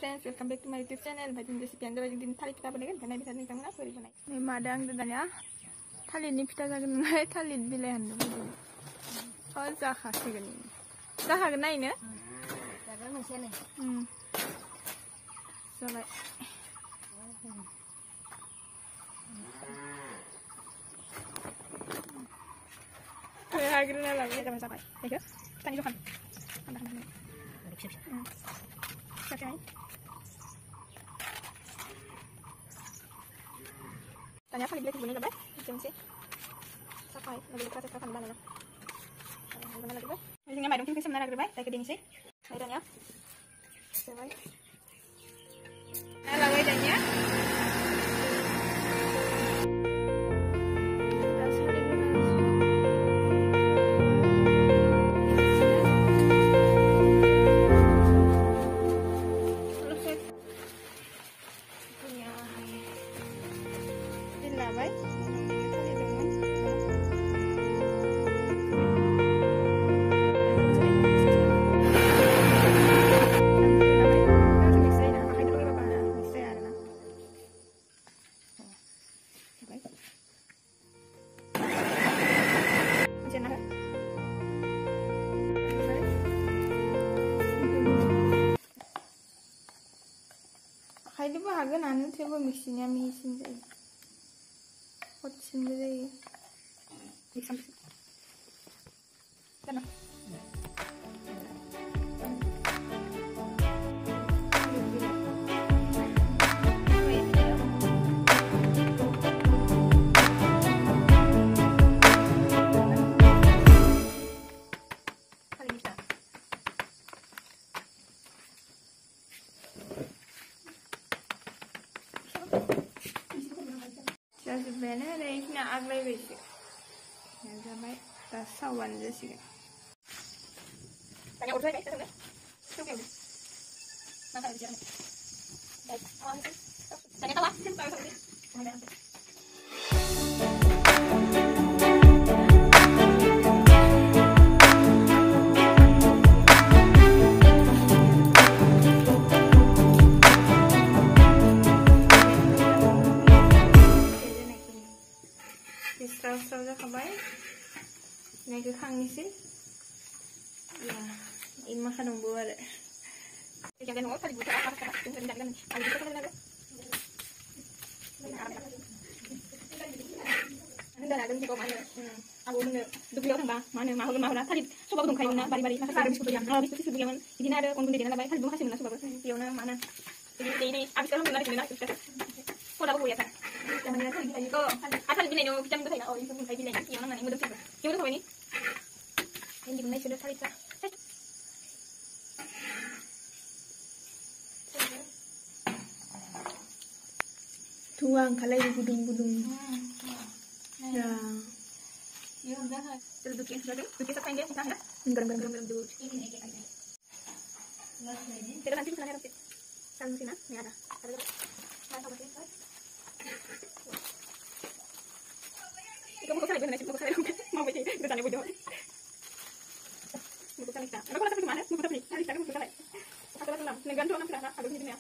friends, welcome back to my YouTube channel. Bagi resipi yang di tali pita banegan karena bisa nih kamu apa dibanai. Ini madang dadanya. Tali ini pita jagan naik tali bilehan dulu. Oh zakha segan ini. Zakha naik ne? Zakha masih nih. Sampai. Akhirnya lagi kita sampai. Ya, tanya Johan. Anda. Siapa? Tanya apa dibeli bunyi lebat? Macam sih. Sampai lagi kita tekan mana lah. Mana lagi, Bay? Ini ngamai dong sebenarnya lagi, Bay. Tak keding sih. Airnya. Coba. Nah, lagi airnya. Hai bahagian anu coba mixingnya mixing deh, hot sendiri, mix sampai sana. Sebenarnya ada yang nak agak bersih, yang sampai tasawan je sih. Tanya urut guys, tanya. Cukup. Mana ada jalan? Baik, awal sih. Tanya tahu ah? Tahu sih. Ada. Setelah udah kembali naik ke kang sih ya ini masa dong buat jangan ngomong tadi buka apa jangan jangan tadi buka kan ada ada di mana aku bener duk lihat tambah mana tadi coba dong kayak mana bari-bari masa ada biskuit yang habis itu sebelum ini ada konten di mana tadi kasih mana coba yona mana ini abis itu benar benar kok dapat ya kan yang mana tadi kok asal bilay no jam ko oh yung kay bilay yung nang ngudog siya yung ko ni hindi mo na sudah salita tuang kalay budung-budung ya yung dah duduk yang sudah duduk sa kanya kita ada garam-garam duduk ini kita nanti bisa nanti kan sini ni ada kamu kok lagi nasi bukan mau baca itu tanya bodoh bukan kita aku rasa kemana bukan tapi hari saya bukan lagi aku rasa negan tuh anak anak harus ini ya